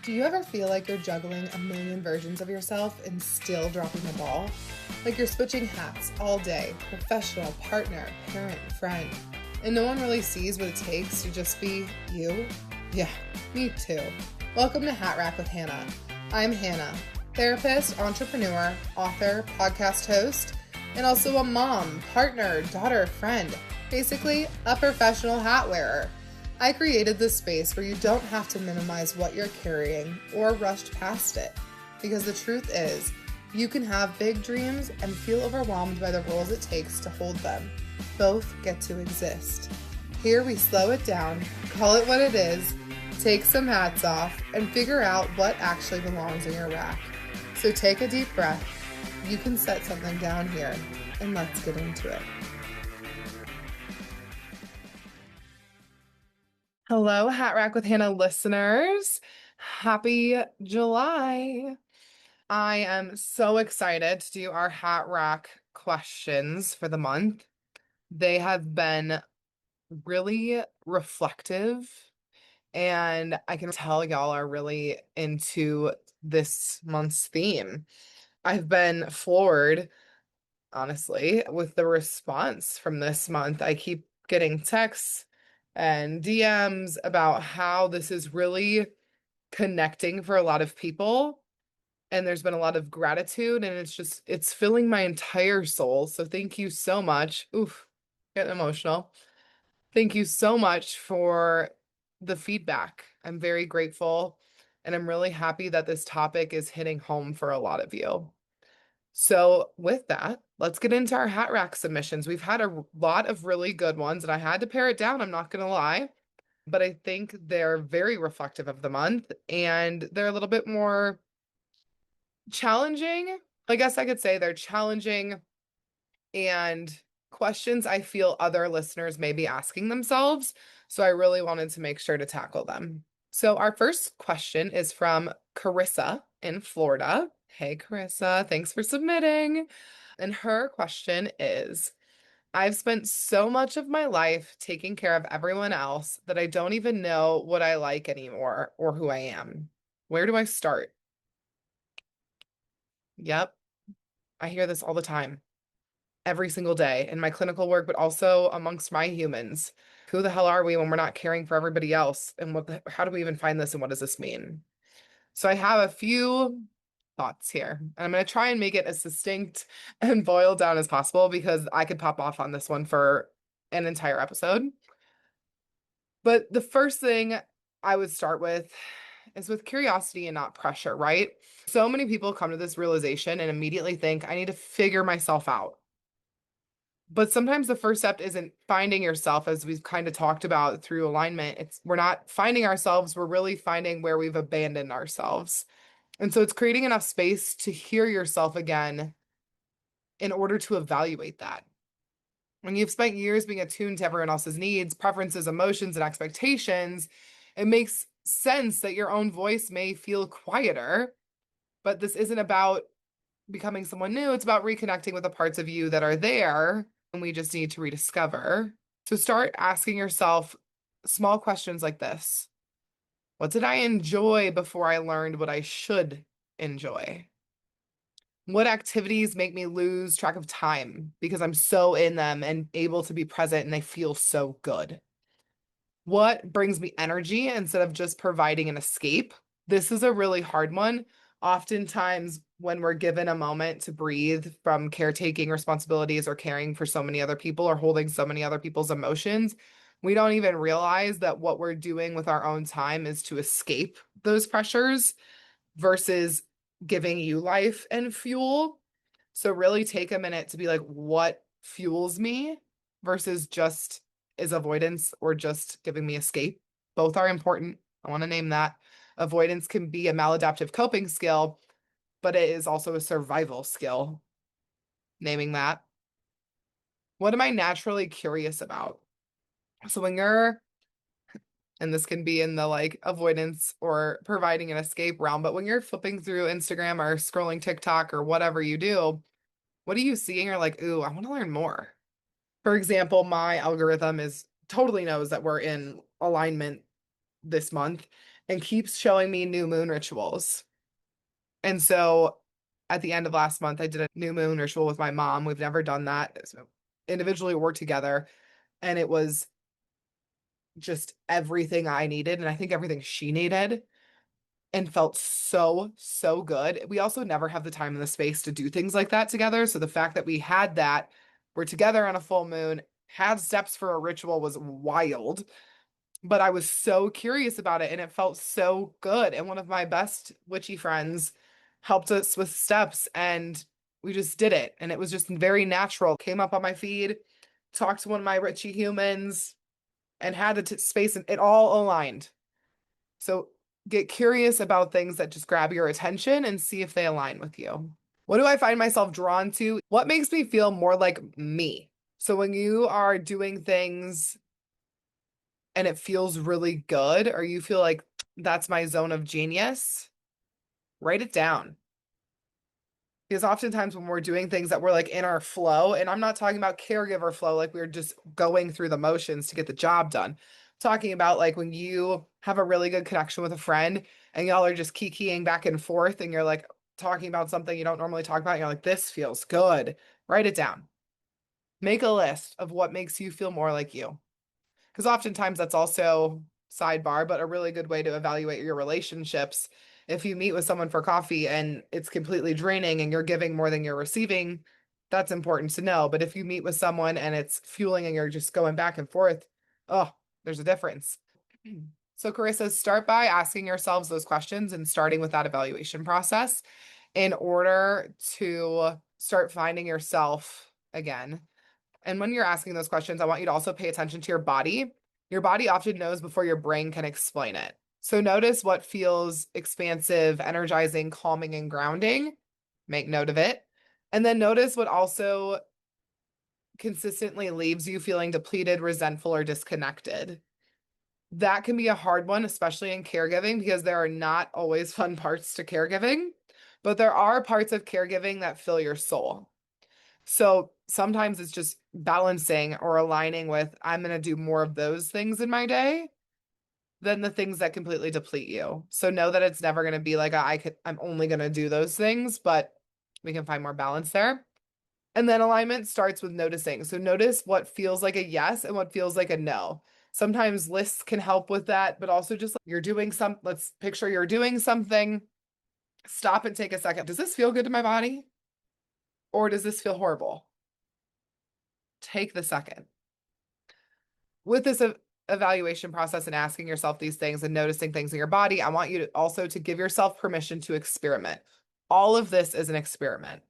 Do you ever feel like you're juggling a million versions of yourself and still dropping the ball? Like you're switching hats all day, professional, partner, parent, friend, and no one really sees what it takes to just be you? Yeah, me too. Welcome to Hatrack with Hannah. I'm Hannah, therapist, entrepreneur, author, podcast host, and also a mom, partner, daughter, friend, basically a professional hat wearer. I created this space where you don't have to minimize what you're carrying or rush past it. Because the truth is, you can have big dreams and feel overwhelmed by the roles it takes to hold them. Both get to exist. Here we slow it down, call it what it is, take some hats off, and figure out what actually belongs in your rack. So take a deep breath. You can set something down here, and let's get into it. Hello, Hatrack with Hannah listeners. Happy July. I am so excited to do our Hatrack questions for the month. They have been really reflective, and I can tell y'all are really into this month's theme. I've been floored, honestly, with the response from this month. I keep getting texts and DMs about how this is really connecting for a lot of people. And there's been a lot of gratitude, and it's filling my entire soul. So thank you so much. Oof, getting emotional. Thank you so much for the feedback. I'm very grateful, and I'm really happy that this topic is hitting home for a lot of you. So with that, let's get into our hat rack submissions. We've had a lot of really good ones, and I had to pare it down, I'm not going to lie, but I think they're very reflective of the month, and they're a little bit more challenging. I guess I could say they're challenging and questions I feel other listeners may be asking themselves. So I really wanted to make sure to tackle them. So our first question is from Carissa in Florida. Hey, Carissa, thanks for submitting. And her question is, I've spent so much of my life taking care of everyone else that I don't even know what I like anymore or who I am. Where do I start? Yep, I hear this all the time, every single day in my clinical work, but also amongst my humans. Who the hell are we when we're not caring for everybody else? And how do we even find this, and what does this mean? So I have a few thoughts here, and I'm going to try and make it as succinct and boiled down as possible because I could pop off on this one for an entire episode. But the first thing I would start with is with curiosity and not pressure, right? So many people come to this realization and immediately think, I need to figure myself out. But sometimes the first step isn't finding yourself, as we've kind of talked about through alignment. We're not finding ourselves, we're really finding where we've abandoned ourselves. And so it's creating enough space to hear yourself again in order to evaluate that. When you've spent years being attuned to everyone else's needs, preferences, emotions, and expectations, it makes sense that your own voice may feel quieter. But this isn't about becoming someone new, it's about reconnecting with the parts of you that are there and we just need to rediscover. So start asking yourself small questions like this. What did I enjoy before I learned what I should enjoy? What activities make me lose track of time because I'm so in them and able to be present and they feel so good? What brings me energy instead of just providing an escape? This is a really hard one. Oftentimes, when we're given a moment to breathe from caretaking responsibilities or caring for so many other people or holding so many other people's emotions, we don't even realize that what we're doing with our own time is to escape those pressures versus giving you life and fuel. So really take a minute to be like, what fuels me versus just is avoidance or just giving me escape. Both are important. I want to name that. Avoidance can be a maladaptive coping skill, but it is also a survival skill. Naming that. What am I naturally curious about? So when you're, and this can be in the like avoidance or providing an escape realm, but when you're flipping through Instagram or scrolling TikTok or whatever you do, what do you see? And you're like, ooh, I want to learn more. For example, my algorithm is totally knows that we're in alignment this month. and keeps showing me new moon rituals. And so at the end of last month, I did a new moon ritual with my mom. We've never done that so individually or together. And it was just everything I needed. And I think everything she needed and felt so, so good. We also never have the time and the space to do things like that together. So the fact that we had that, we're together on a full moon, had steps for a ritual was wild. But I was so curious about it and it felt so good. And one of my best witchy friends helped us with steps and we just did it. And it was just very natural. Came up on my feed, talked to one of my witchy humans, and had the space and it all aligned. So get curious about things that just grab your attention and see if they align with you. What do I find myself drawn to? What makes me feel more like me? So when you are doing things and it feels really good, or you feel like that's my zone of genius, write it down. Because oftentimes when we're doing things that we're like in our flow, and I'm not talking about caregiver flow, like we're just going through the motions to get the job done. I'm talking about like when you have a really good connection with a friend and y'all are just kikiing back and forth and you're like talking about something you don't normally talk about. And you're like, this feels good. Write it down. Make a list of what makes you feel more like you. Because oftentimes that's also sidebar, but a really good way to evaluate your relationships. If you meet with someone for coffee and it's completely draining and you're giving more than you're receiving, that's important to know. But if you meet with someone and it's fueling and you're just going back and forth, oh, there's a difference. So, Carissa, start by asking yourselves those questions and starting with that evaluation process in order to start finding yourself again. And when you're asking those questions, I want you to also pay attention to your body. Your body often knows before your brain can explain it. So notice what feels expansive, energizing, calming, and grounding. Make note of it. And then notice what also consistently leaves you feeling depleted, resentful, or disconnected. That can be a hard one, especially in caregiving, because there are not always fun parts to caregiving, but there are parts of caregiving that fill your soul. So sometimes it's just balancing or aligning with, I'm going to do more of those things in my day than the things that completely deplete you. So know that it's never going to be like I'm only going to do those things, but we can find more balance there. And then alignment starts with noticing. So notice what feels like a yes and what feels like a no. Sometimes lists can help with that, but also just like you're doing let's picture you're doing something. Stop and take a second. Does this feel good to my body? Or does this feel horrible? Take the second. With this evaluation process and asking yourself these things and noticing things in your body, I want you to also to give yourself permission to experiment. All of this is an experiment.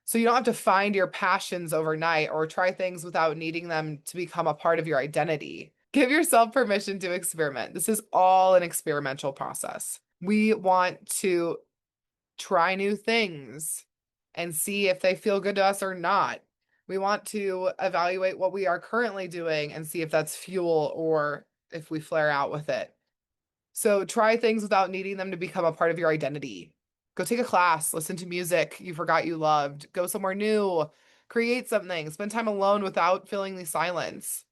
So you don't have to find your passions overnight or try things without needing them to become a part of your identity. Give yourself permission to experiment. This is all an experimental process. We want to try new things and see if they feel good to us or not. We want to evaluate what we are currently doing and see if that's fuel or if we flare out with it. So try things without needing them to become a part of your identity. Go take a class, listen to music you forgot you loved, go somewhere new, create something, spend time alone without feeling the silence.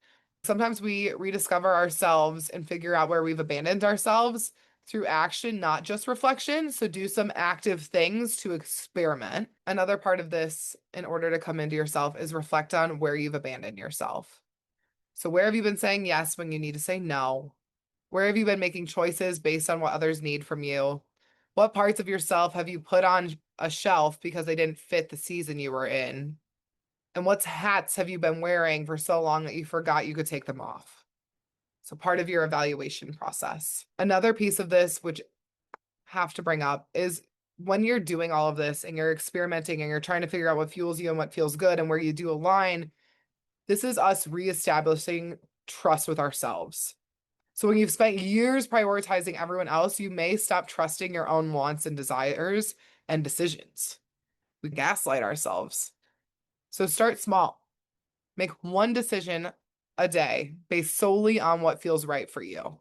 Sometimes we rediscover ourselves and figure out where we've abandoned ourselves through action, not just reflection. So do some active things to experiment. Another part of this, in order to come into yourself, is reflect on where you've abandoned yourself. So where have you been saying yes when you need to say no? Where have you been making choices based on what others need from you? What parts of yourself have you put on a shelf because they didn't fit the season you were in? And what hats have you been wearing for so long that you forgot you could take them off? So part of your evaluation process. Another piece of this, which I have to bring up, is when you're doing all of this and you're experimenting and you're trying to figure out what fuels you and what feels good and where you do align, this is us reestablishing trust with ourselves. So when you've spent years prioritizing everyone else, you may stop trusting your own wants and desires and decisions. We gaslight ourselves. So start small. Make one decision a day based solely on what feels right for you.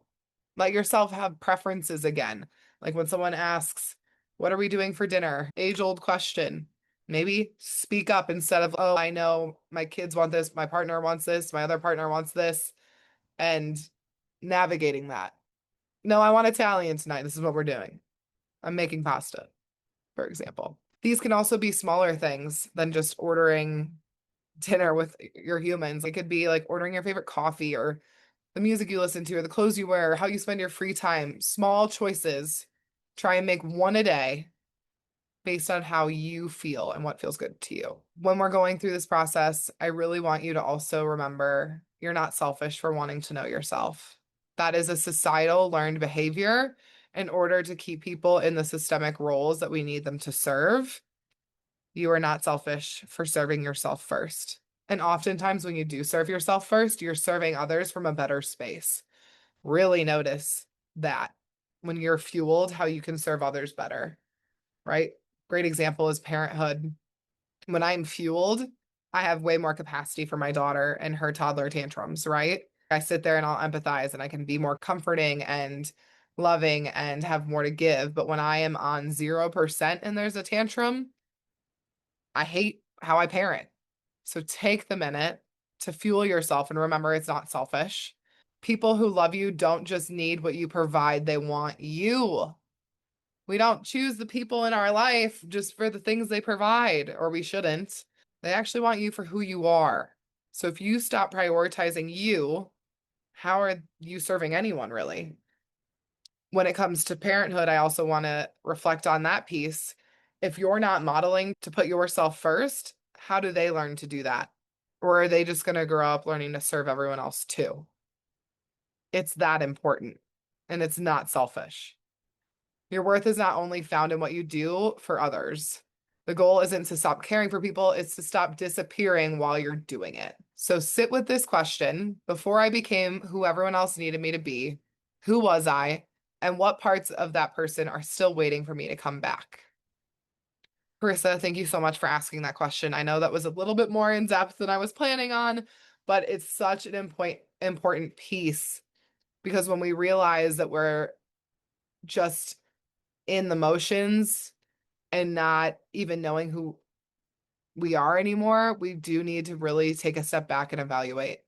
Let yourself have preferences again. Like when someone asks, what are we doing for dinner? Age-old question. Maybe speak up instead of, oh, I know my kids want this, my partner wants this, my other partner wants this, and navigating that. No, I want Italian tonight. This is what we're doing. I'm making pasta, for example. These can also be smaller things than just ordering dinner with your humans. It could be like ordering your favorite coffee or the music you listen to or the clothes you wear, how you spend your free time. Small choices. Try and make one a day based on how you feel and what feels good to you. When we're going through this process, I really want you to also remember you're not selfish for wanting to know yourself. That is a societal learned behavior in order to keep people in the systemic roles that we need them to serve. You are not selfish for serving yourself first. And oftentimes, when you do serve yourself first, you're serving others from a better space. Really notice that when you're fueled, how you can serve others better, right? Great example is parenthood. When I'm fueled, I have way more capacity for my daughter and her toddler tantrums, right? I sit there and I'll empathize and I can be more comforting and loving and have more to give. But when I am on 0% and there's a tantrum, I hate how I parent. So take the minute to fuel yourself and remember it's not selfish. People who love you don't just need what you provide, they want you. We don't choose the people in our life just for the things they provide, or we shouldn't. They actually want you for who you are. So if you stop prioritizing you, how are you serving anyone really? When it comes to parenthood, I also want to reflect on that piece. If you're not modeling to put yourself first, how do they learn to do that? Or are they just going to grow up learning to serve everyone else too? It's that important, and it's not selfish. Your worth is not only found in what you do for others. The goal isn't to stop caring for people, it's to stop disappearing while you're doing it. So sit with this question. Before I became who everyone else needed me to be, who was I? And what parts of that person are still waiting for me to come back? Carissa, thank you so much for asking that question. I know that was a little bit more in depth than I was planning on, but it's such an important piece because when we realize that we're just in the motions and not even knowing who we are anymore, we do need to really take a step back and evaluate.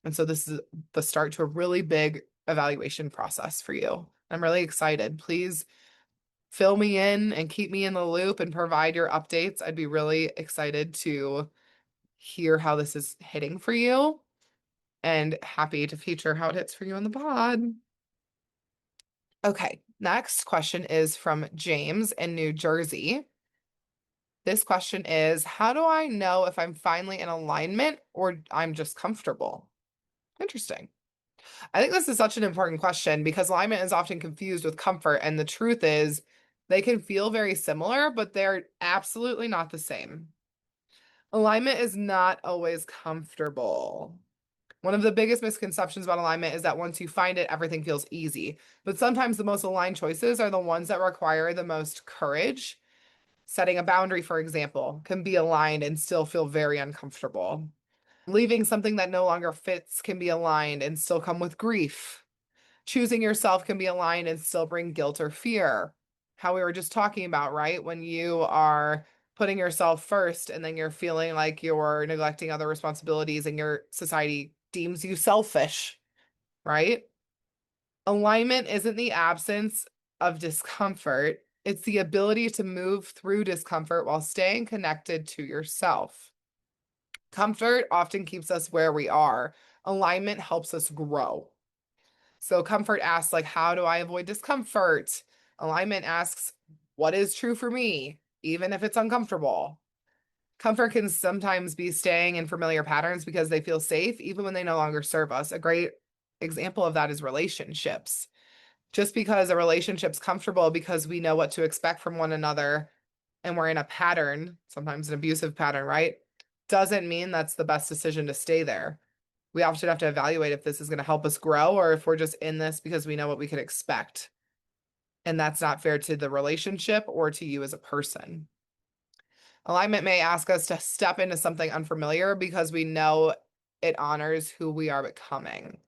And so this is the start to a really big evaluation process for you. I'm really excited. Please fill me in and keep me in the loop and provide your updates. I'd be really excited to hear how this is hitting for you and happy to feature how it hits for you in the pod. Okay, next question is from James in New Jersey. This question is, how do I know if I'm finally in alignment or I'm just comfortable? Interesting. I think this is such an important question because alignment is often confused with comfort, and the truth is they can feel very similar, but they're absolutely not the same. Alignment is not always comfortable. One of the biggest misconceptions about alignment is that once you find it, everything feels easy. But sometimes the most aligned choices are the ones that require the most courage. Setting a boundary, for example, can be aligned and still feel very uncomfortable. Leaving something that no longer fits can be aligned and still come with grief. Choosing yourself can be aligned and still bring guilt or fear. How we were just talking about, right? When you are putting yourself first and then you're feeling like you're neglecting other responsibilities and your society deems you selfish, right? Alignment isn't the absence of discomfort, it's the ability to move through discomfort while staying connected to yourself. Comfort often keeps us where we are. Alignment helps us grow. So comfort asks, like, how do I avoid discomfort? Alignment asks, what is true for me, even if it's uncomfortable? Comfort can sometimes be staying in familiar patterns because they feel safe, even when they no longer serve us. A great example of that is relationships. Just because a relationship's comfortable because we know what to expect from one another and we're in a pattern, sometimes an abusive pattern, right? Doesn't mean that's the best decision to stay there. We often have to evaluate if this is going to help us grow or if we're just in this because we know what we can expect. And that's not fair to the relationship or to you as a person. Alignment may ask us to step into something unfamiliar because we know it honors who we are becoming,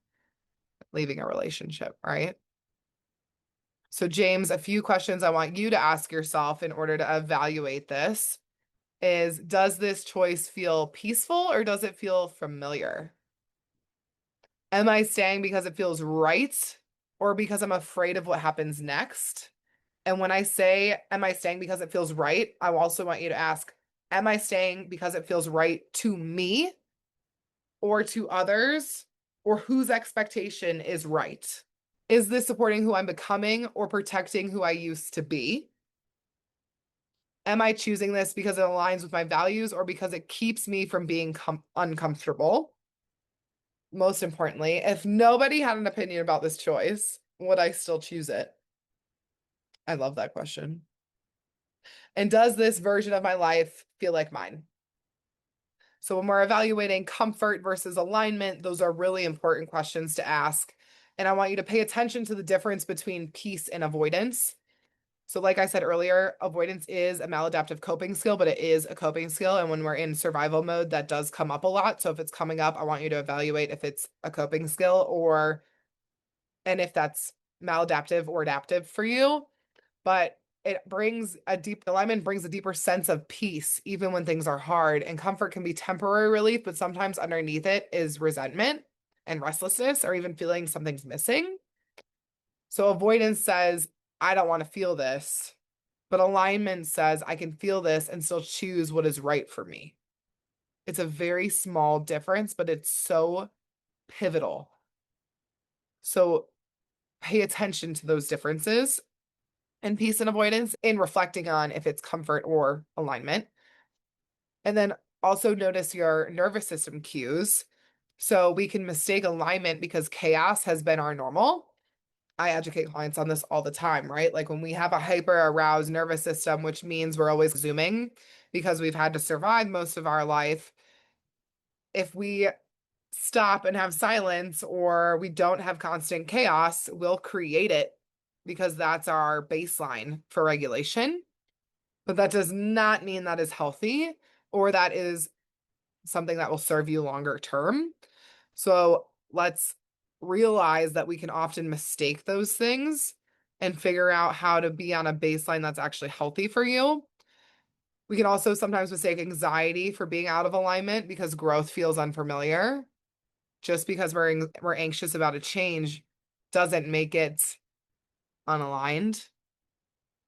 leaving a relationship, right? So, James, a few questions I want you to ask yourself in order to evaluate this is, does this choice feel peaceful or does it feel familiar? Am I staying because it feels right or because I'm afraid of what happens next. And when I say, am I staying because it feels right? I also want you to ask, am I staying because it feels right to me or to others, or whose expectation is right? Is this supporting who I'm becoming or protecting who I used to be? Am I choosing this because it aligns with my values or because it keeps me from being uncomfortable? Most importantly, if nobody had an opinion about this choice, would I still choose it? I love that question. And does this version of my life feel like mine? So when we're evaluating comfort versus alignment, those are really important questions to ask. And I want you to pay attention to the difference between peace and avoidance. So like I said earlier, avoidance is a maladaptive coping skill, but it is a coping skill. And when we're in survival mode, that does come up a lot. So if it's coming up, I want you to evaluate if it's a coping skill and if that's maladaptive or adaptive for you. But it brings a deep alignment, brings a deeper sense of peace, even when things are hard. And comfort can be temporary relief, but sometimes underneath it is resentment and restlessness, or even feeling something's missing. So avoidance says, I don't want to feel this. But alignment says, I can feel this and still choose what is right for me. It's a very small difference, but it's so pivotal. So pay attention to those differences in peace and avoidance in reflecting on if it's comfort or alignment. And then also notice your nervous system cues. So we can mistake alignment because chaos has been our normal. I educate clients on this all the time, right? Like when we have a hyper aroused nervous system, which means we're always zooming because we've had to survive most of our life. If we stop and have silence or we don't have constant chaos, we'll create it because that's our baseline for regulation. But that does not mean that is healthy or that is something that will serve you longer term. So let's realize that we can often mistake those things and figure out how to be on a baseline that's actually healthy for you. We can also sometimes mistake anxiety for being out of alignment because growth feels unfamiliar. Just because we're anxious about a change doesn't make it unaligned.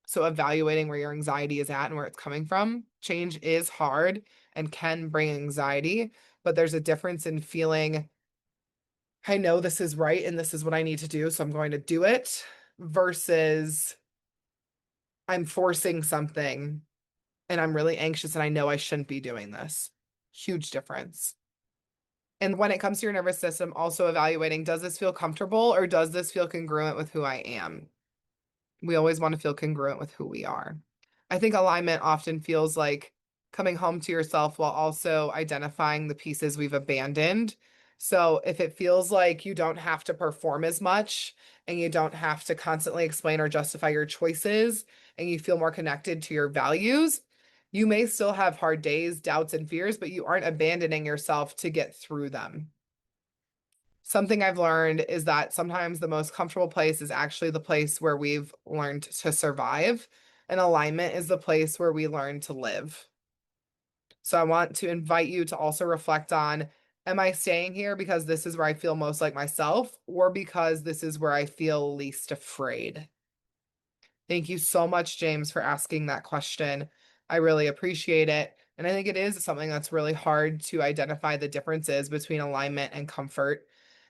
So evaluating where your anxiety is at and where it's coming from. Change is hard and can bring anxiety, but there's a difference in feeling, I know this is right and this is what I need to do, so I'm going to do it, versus I'm forcing something and I'm really anxious and I know I shouldn't be doing this. Huge difference. And when it comes to your nervous system, also evaluating, does this feel comfortable or does this feel congruent with who I am? We always want to feel congruent with who we are. I think alignment often feels like coming home to yourself while also identifying the pieces we've abandoned. So if it feels like you don't have to perform as much and you don't have to constantly explain or justify your choices and you feel more connected to your values, you may still have hard days, doubts, and fears, but you aren't abandoning yourself to get through them. Something I've learned is that sometimes the most comfortable place is actually the place where we've learned to survive, and alignment is the place where we learn to live. So I want to invite you to also reflect on, am I staying here because this is where I feel most like myself, or because this is where I feel least afraid? Thank you so much, James, for asking that question. I really appreciate it. And I think it is something that's really hard to identify the differences between alignment and comfort.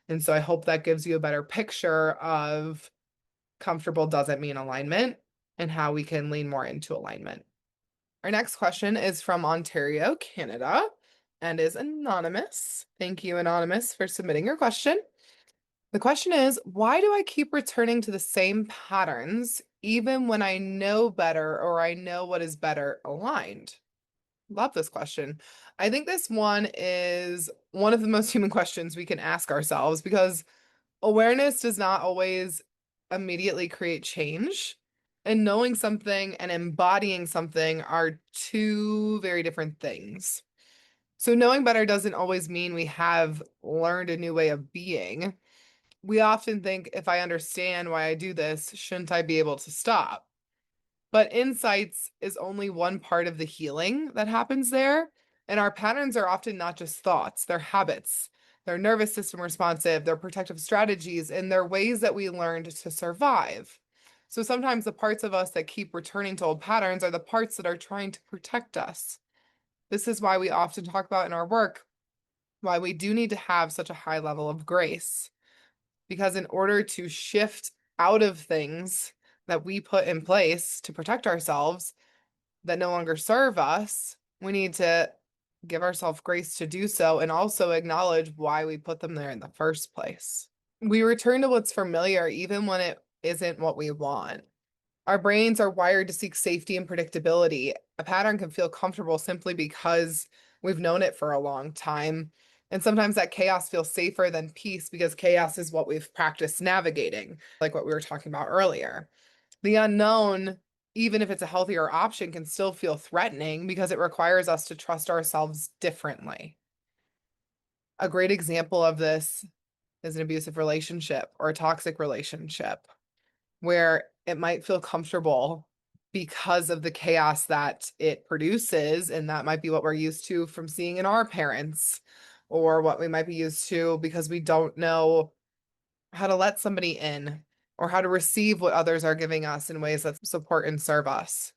And so I hope that gives you a better picture of comfortable doesn't mean alignment and how we can lean more into alignment. Our next question is from Ontario, Canada, and is anonymous. Thank you, Anonymous, for submitting your question. The question is, why do I keep returning to the same patterns even when I know better or I know what is better aligned? Love this question. I think this one is one of the most human questions we can ask ourselves because awareness does not always immediately create change. And knowing something and embodying something are two very different things. So knowing better doesn't always mean we have learned a new way of being. We often think, if I understand why I do this, shouldn't I be able to stop? But insights is only one part of the healing that happens there. And our patterns are often not just thoughts, they're habits. their nervous system responsive, their protective strategies, and their ways that we learned to survive. So sometimes the parts of us that keep returning to old patterns are the parts that are trying to protect us. This is why we often talk about in our work why we do need to have such a high level of grace. Because in order to shift out of things that we put in place to protect ourselves that no longer serve us, we need to give ourselves grace to do so and also acknowledge why we put them there in the first place. We return to what's familiar even when it isn't what we want. Our brains are wired to seek safety and predictability. A pattern can feel comfortable simply because we've known it for a long time. And sometimes that chaos feels safer than peace because chaos is what we've practiced navigating, like what we were talking about earlier. The unknown, even if it's a healthier option, can still feel threatening because it requires us to trust ourselves differently. A great example of this is an abusive relationship or a toxic relationship where it might feel comfortable because of the chaos that it produces. And that might be what we're used to from seeing in our parents, or what we might be used to because we don't know how to let somebody in or how to receive what others are giving us in ways that support and serve us.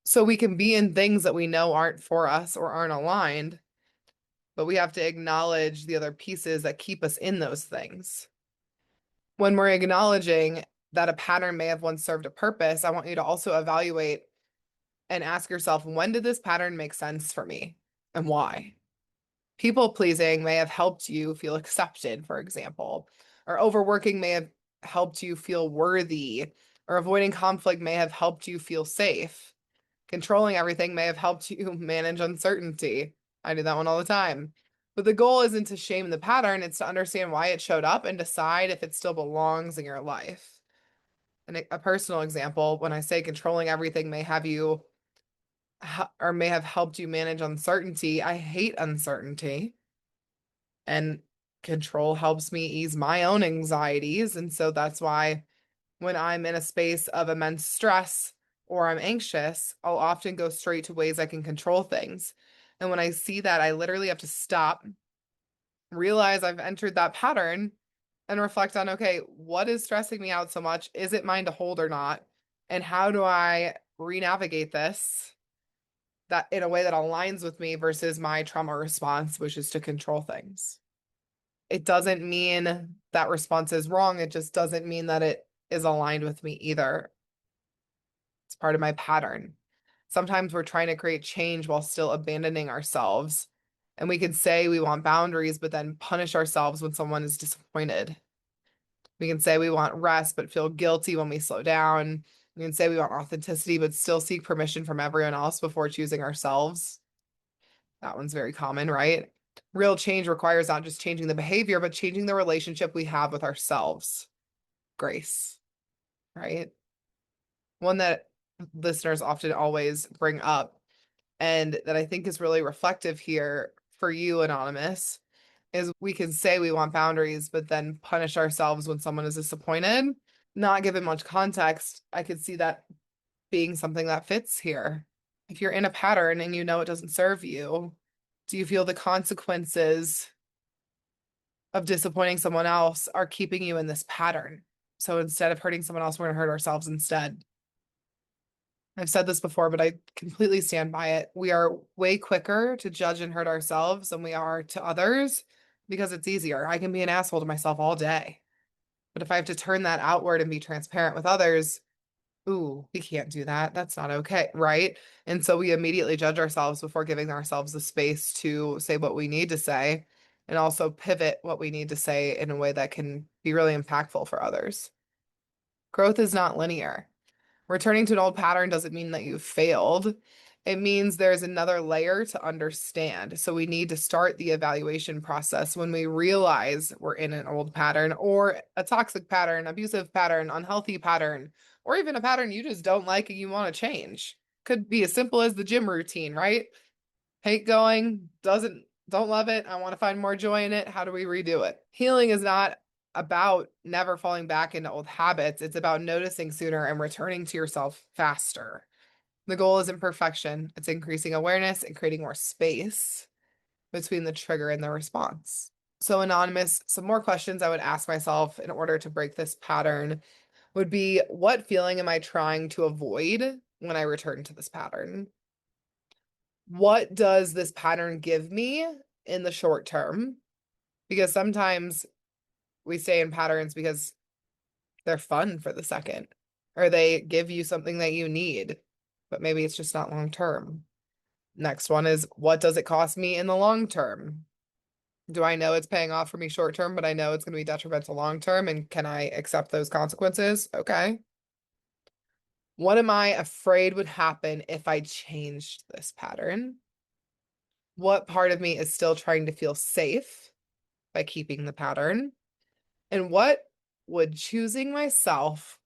So we can be in things that we know aren't for us or aren't aligned, but we have to acknowledge the other pieces that keep us in those things. When we're acknowledging that a pattern may have once served a purpose, I want you to also evaluate and ask yourself, when did this pattern make sense for me and why? People pleasing may have helped you feel accepted, for example, or overworking may have helped you feel worthy, or avoiding conflict may have helped you feel safe. Controlling everything may have helped you manage uncertainty. I do that one all the time. But the goal isn't to shame the pattern, it's to understand why it showed up and decide if it still belongs in your life. And a personal example, when I say controlling everything may have you or may have helped you manage uncertainty, I hate uncertainty. And control helps me ease my own anxieties. And so that's why when I'm in a space of immense stress or I'm anxious, I'll often go straight to ways I can control things. And when I see that, I literally have to stop, realize I've entered that pattern, and reflect on, okay, what is stressing me out so much? Is it mine to hold or not? And how do I re-navigate this that in a way that aligns with me versus my trauma response, which is to control things? It doesn't mean that response is wrong. It just doesn't mean that it is aligned with me either. It's part of my pattern. Sometimes we're trying to create change while still abandoning ourselves. And we can say we want boundaries, but then punish ourselves when someone is disappointed. We can say we want rest, but feel guilty when we slow down. We can say we want authenticity, but still seek permission from everyone else before choosing ourselves. That one's very common, right? Real change requires not just changing the behavior, but changing the relationship we have with ourselves. Grace, right? One that listeners often always bring up, and that I think is really reflective here for you, Anonymous, is we can say we want boundaries, but then punish ourselves when someone is disappointed. Not given much context, I could see that being something that fits here. If you're in a pattern and you know it doesn't serve you, do you feel the consequences of disappointing someone else are keeping you in this pattern? So instead of hurting someone else, we're going to hurt ourselves instead. I've said this before, but I completely stand by it. We are way quicker to judge and hurt ourselves than we are to others because it's easier. I can be an asshole to myself all day. But if I have to turn that outward and be transparent with others, ooh, we can't do that. That's not okay, right? And so we immediately judge ourselves before giving ourselves the space to say what we need to say and also pivot what we need to say in a way that can be really impactful for others. Growth is not linear. Returning to an old pattern doesn't mean that you failed. It means there's another layer to understand. So we need to start the evaluation process when we realize we're in an old pattern or a toxic pattern, abusive pattern, unhealthy pattern, or even a pattern you just don't like and you want to change. Could be as simple as the gym routine, right? Hate going, don't love it. I want to find more joy in it. How do we redo it? Healing is not about never falling back into old habits. It's about noticing sooner and returning to yourself faster. The goal isn't perfection. It's increasing awareness and creating more space between the trigger and the response. So, Anonymous, some more questions I would ask myself in order to break this pattern would be, what feeling am I trying to avoid when I return to this pattern? What does this pattern give me in the short term? Because sometimes we stay in patterns because they're fun for the second, or they give you something that you need, but maybe it's just not long term. Next one is, what does it cost me in the long term? Do I know it's paying off for me short term, but I know it's going to be detrimental long term? And can I accept those consequences? Okay. What am I afraid would happen if I changed this pattern? What part of me is still trying to feel safe by keeping the pattern? And what would choosing myself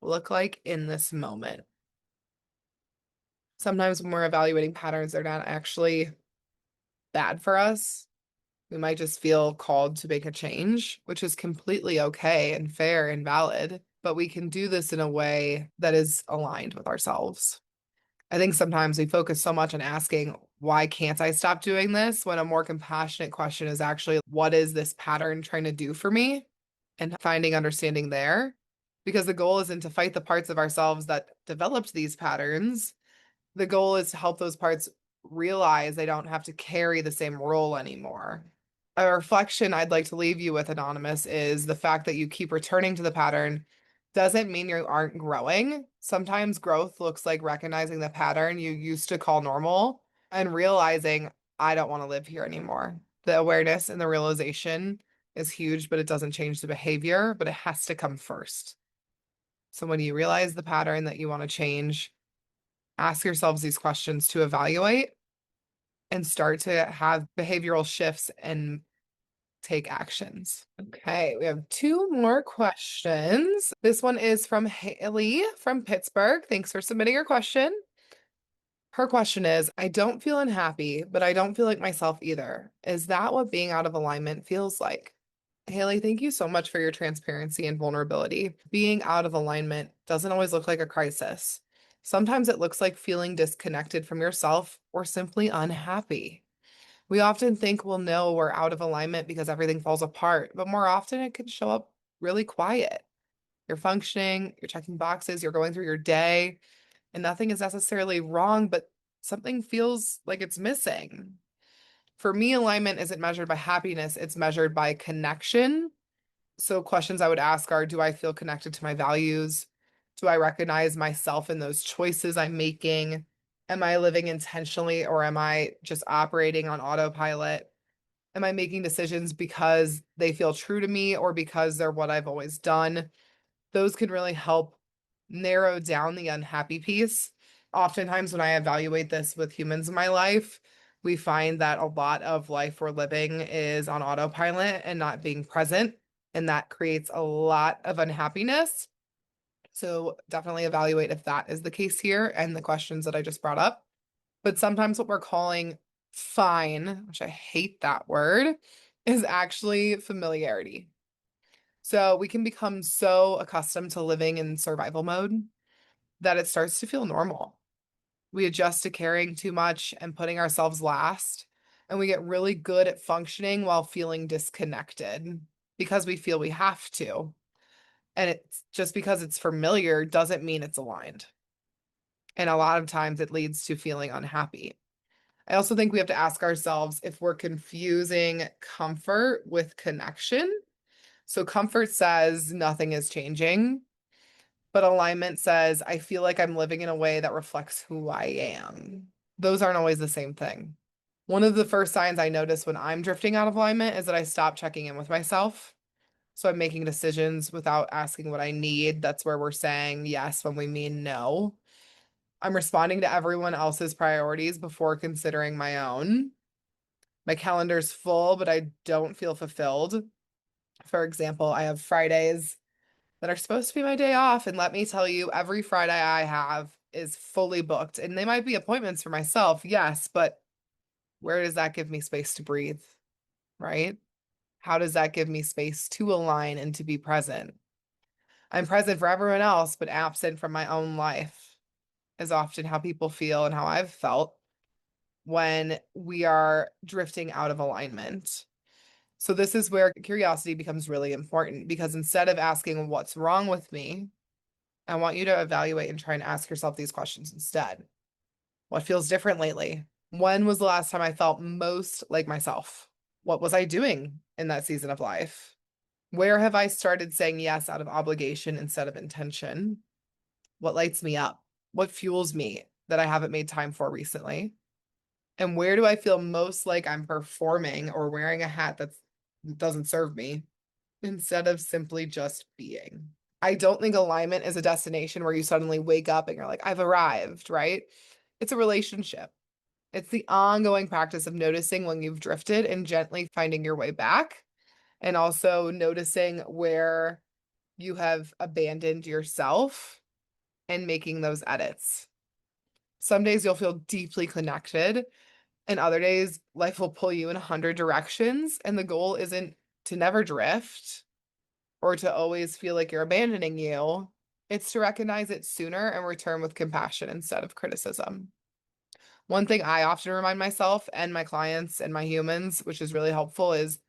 look like in this moment? Sometimes when we're evaluating patterns, they're not actually bad for us. We might just feel called to make a change, which is completely okay and fair and valid, but we can do this in a way that is aligned with ourselves. I think sometimes we focus so much on asking, why can't I stop doing this? When a more compassionate question is actually, what is this pattern trying to do for me? And finding understanding there. Because the goal isn't to fight the parts of ourselves that developed these patterns. The goal is to help those parts realize they don't have to carry the same role anymore. A reflection I'd like to leave you with, Anonymous, is the fact that you keep returning to the pattern doesn't mean you aren't growing. Sometimes growth looks like recognizing the pattern you used to call normal and realizing, I don't want to live here anymore. The awareness and the realization is huge, but it doesn't change the behavior, but it has to come first. So when you realize the pattern that you want to change, ask yourselves these questions to evaluate and start to have behavioral shifts and take actions. Okay, we have two more questions. This one is from Haley from Pittsburgh. Thanks for submitting your question. Her question is, I don't feel unhappy, but I don't feel like myself either. Is that what being out of alignment feels like? Haley, thank you so much for your transparency and vulnerability. Being out of alignment doesn't always look like a crisis. Sometimes it looks like feeling disconnected from yourself or simply unhappy. We often think we'll know we're out of alignment because everything falls apart, but more often it can show up really quiet. You're functioning, you're checking boxes, you're going through your day, and nothing is necessarily wrong, but something feels like it's missing. For me, alignment isn't measured by happiness, it's measured by connection. So, questions I would ask are, do I feel connected to my values? Do I recognize myself in those choices I'm making? Am I living intentionally or am I just operating on autopilot? Am I making decisions because they feel true to me or because they're what I've always done? Those can really help narrow down the unhappy piece. Oftentimes, when I evaluate this with humans in my life, we find that a lot of life we're living is on autopilot and not being present. And that creates a lot of unhappiness. So, definitely evaluate if that is the case here and the questions that I just brought up. But sometimes what we're calling fine, which I hate that word, is actually familiarity. So we can become so accustomed to living in survival mode that it starts to feel normal. We adjust to caring too much and putting ourselves last, and we get really good at functioning while feeling disconnected because we feel we have to. And it's just because it's familiar doesn't mean it's aligned. And a lot of times it leads to feeling unhappy. I also think we have to ask ourselves if we're confusing comfort with connection. So comfort says nothing is changing, but alignment says I feel like I'm living in a way that reflects who I am. Those aren't always the same thing. One of the first signs I notice when I'm drifting out of alignment is that I stop checking in with myself. So I'm making decisions without asking what I need. That's where we're saying yes when we mean no. I'm responding to everyone else's priorities before considering my own. My calendar's full, but I don't feel fulfilled. For example, I have Fridays that are supposed to be my day off, and let me tell you, every Friday I have is fully booked. And they might be appointments for myself, yes, but where does that give me space to breathe, right? How does that give me space to align and to be present? I'm present for everyone else, but absent from my own life is often how people feel and how I've felt when we are drifting out of alignment. So this is where curiosity becomes really important because instead of asking what's wrong with me, I want you to evaluate and try and ask yourself these questions instead. What feels different lately? When was the last time I felt most like myself? What was I doing in that season of life? Where have I started saying yes out of obligation instead of intention? What lights me up? What fuels me that I haven't made time for recently? And where do I feel most like I'm performing or wearing a hat that doesn't serve me instead of simply just being? I don't think alignment is a destination where you suddenly wake up and you're like, I've arrived, right? It's a relationship. It's the ongoing practice of noticing when you've drifted and gently finding your way back, and also noticing where you have abandoned yourself and making those edits. Some days you'll feel deeply connected, and other days life will pull you in 100 directions. And the goal isn't to never drift or to always feel like you're abandoning you. It's to recognize it sooner and return with compassion instead of criticism. One thing I often remind myself and my clients and my humans, which is really helpful, is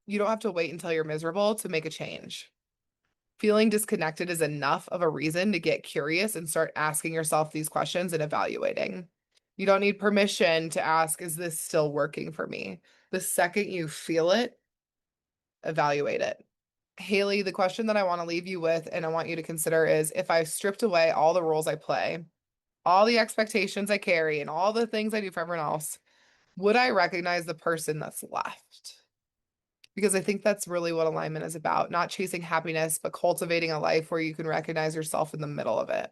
you don't have to wait until you're miserable to make a change. Feeling disconnected is enough of a reason to get curious and start asking yourself these questions and evaluating. You don't need permission to ask, is this still working for me? The second you feel it, evaluate it. Haley, the question that I want to leave you with and I want you to consider is if I stripped away all the roles I play, all the expectations I carry, and all the things I do for everyone else, would I recognize the person that's left? Because I think that's really what alignment is about, not chasing happiness, but cultivating a life where you can recognize yourself in the middle of it.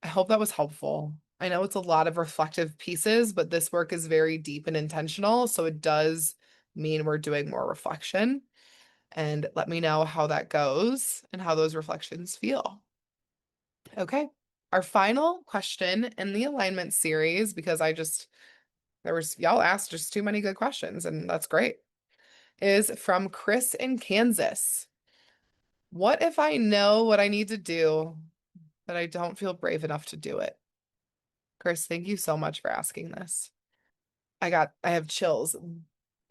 I hope that was helpful. I know it's a lot of reflective pieces, but this work is very deep and intentional. So it does mean we're doing more reflection. And let me know how that goes and how those reflections feel. Okay. Our final question in the alignment series, because y'all asked just too many good questions, and that's great, is from Chris in Kansas. What if I know what I need to do, but I don't feel brave enough to do it? Chris, thank you so much for asking this. I have chills.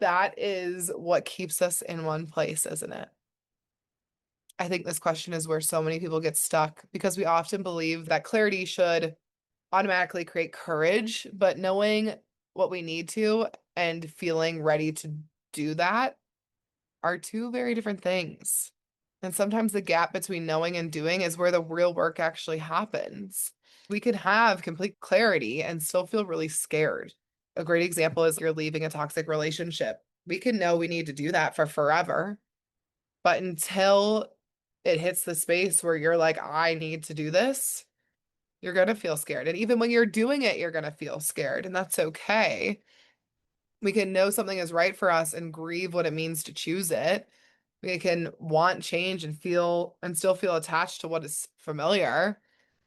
That is what keeps us in one place, isn't it? I think this question is where so many people get stuck because we often believe that clarity should automatically create courage, but knowing what we need to and feeling ready to do that are two very different things. And sometimes the gap between knowing and doing is where the real work actually happens. We could have complete clarity and still feel really scared. A great example is you're leaving a toxic relationship. We can know we need to do that for forever, but until it hits the space where you're like, I need to do this, you're going to feel scared. And even when you're doing it, you're going to feel scared, and that's okay. We can know something is right for us and grieve what it means to choose it. We can want change and still feel attached to what is familiar.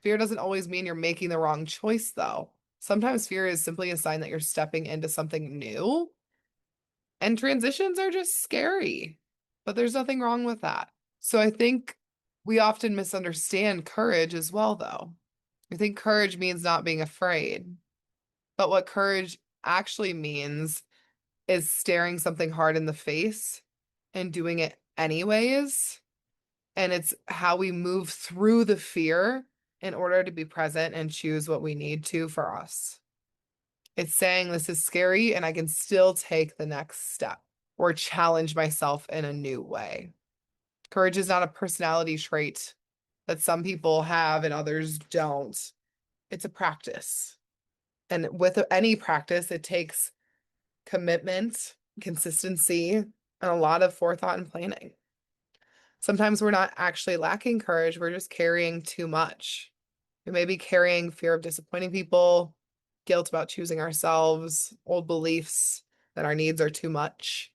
Fear doesn't always mean you're making the wrong choice, though. Sometimes fear is simply a sign that you're stepping into something new, and transitions are just scary, but there's nothing wrong with that. So I think we often misunderstand courage as well, though. I think courage means not being afraid, but what courage actually means is staring something hard in the face and doing it anyways. And it's how we move through the fear in order to be present and choose what we need to for us. It's saying this is scary and I can still take the next step or challenge myself in a new way. Courage is not a personality trait that some people have and others don't. It's a practice. And with any practice, it takes commitment, consistency, and a lot of forethought and planning. Sometimes we're not actually lacking courage, we're just carrying too much. We may be carrying fear of disappointing people, guilt about choosing ourselves, old beliefs that our needs are too much,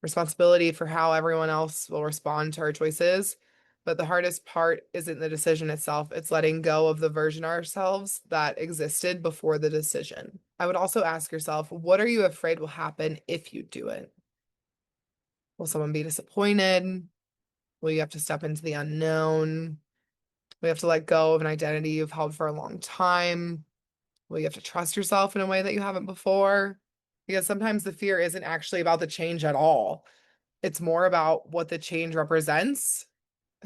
responsibility for how everyone else will respond to our choices. But the hardest part isn't the decision itself, it's letting go of the version of ourselves that existed before the decision. I would also ask yourself, what are you afraid will happen if you do it? Will someone be disappointed? Will you have to step into the unknown? Will you have to let go of an identity you've held for a long time? Will you have to trust yourself in a way that you haven't before? Because sometimes the fear isn't actually about the change at all. It's more about what the change represents,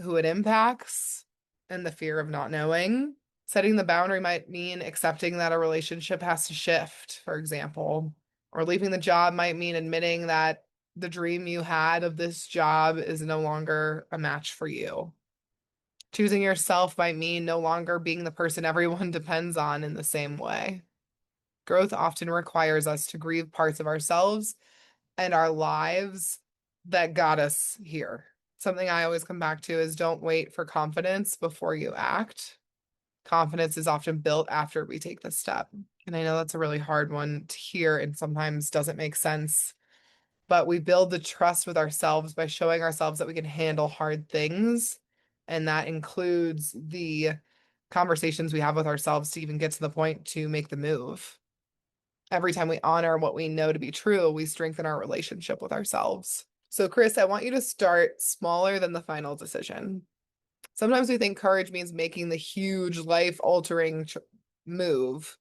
who it impacts, and the fear of not knowing. Setting the boundary might mean accepting that a relationship has to shift, for example, or leaving the job might mean admitting that the dream you had of this job is no longer a match for you. Choosing yourself might mean no longer being the person everyone depends on in the same way. Growth often requires us to grieve parts of ourselves and our lives that got us here. Something I always come back to is don't wait for confidence before you act. Confidence is often built after we take the step. And I know that's a really hard one to hear and sometimes doesn't make sense, but we build the trust with ourselves by showing ourselves that we can handle hard things. And that includes the conversations we have with ourselves to even get to the point to make the move. Every time we honor what we know to be true, we strengthen our relationship with ourselves. So, Chris, I want you to start smaller than the final decision. Sometimes we think courage means making the huge life altering move,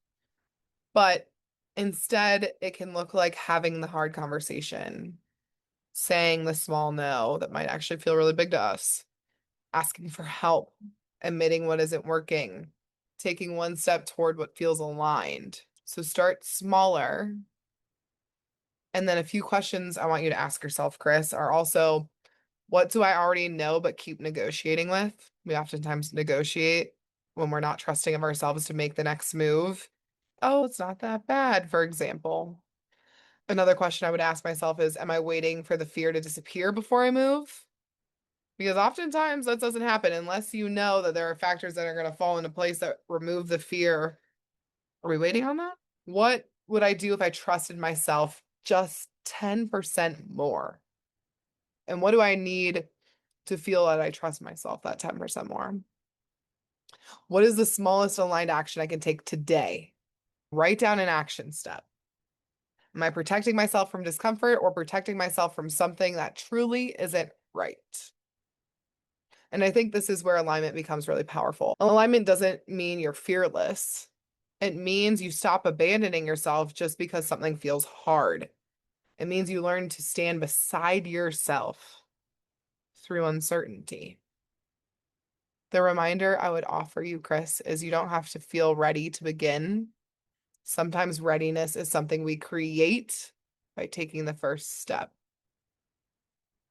but instead, it can look like having the hard conversation, saying the small no that might actually feel really big to us, asking for help, admitting what isn't working, taking one step toward what feels aligned. So start smaller. And then a few questions I want you to ask yourself, Chris, are also what do I already know but keep negotiating with? We oftentimes negotiate when we're not trusting of ourselves to make the next move. Oh, it's not that bad, for example. Another question I would ask myself is, am I waiting for the fear to disappear before I move? Because oftentimes that doesn't happen unless you know that there are factors that are going to fall into place that remove the fear. Are we waiting on that? What would I do if I trusted myself just 10% more? And what do I need to feel that I trust myself that 10% more? What is the smallest aligned action I can take today? Write down an action step. Am I protecting myself from discomfort or protecting myself from something that truly isn't right? And I think this is where alignment becomes really powerful. Alignment doesn't mean you're fearless. It means you stop abandoning yourself just because something feels hard. It means you learn to stand beside yourself through uncertainty. The reminder I would offer you, Chris, is you don't have to feel ready to begin. Sometimes readiness is something we create by taking the first step.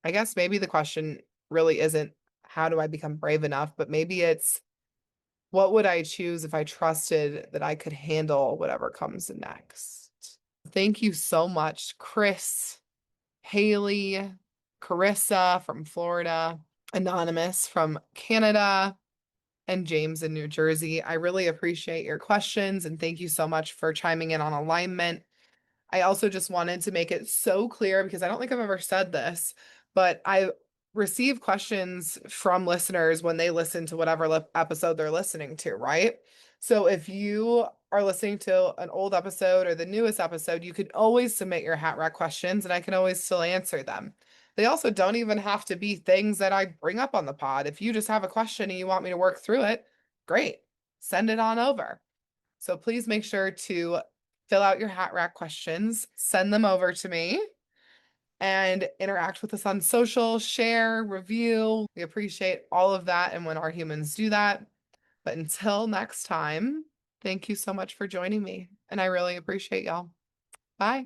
I guess maybe the question really isn't how do I become brave enough, but maybe it's what would I choose if I trusted that I could handle whatever comes next? Thank you so much, Chris, Haley, Carissa from Florida, Anonymous from Canada, and James in New Jersey. I really appreciate your questions and thank you so much for chiming in on alignment. I also just wanted to make it so clear because I don't think I've ever said this, but I receive questions from listeners when they listen to whatever episode they're listening to, right? So if you are listening to an old episode or the newest episode, you could always submit your Hatrack questions and I can always still answer them. They also don't even have to be things that I bring up on the pod. If you just have a question and you want me to work through it, great. Send it on over. So please make sure to fill out your Hatrack questions, send them over to me, and interact with us on social, share, review. We appreciate all of that and when our humans do that. But until next time, thank you so much for joining me. And I really appreciate y'all. Bye.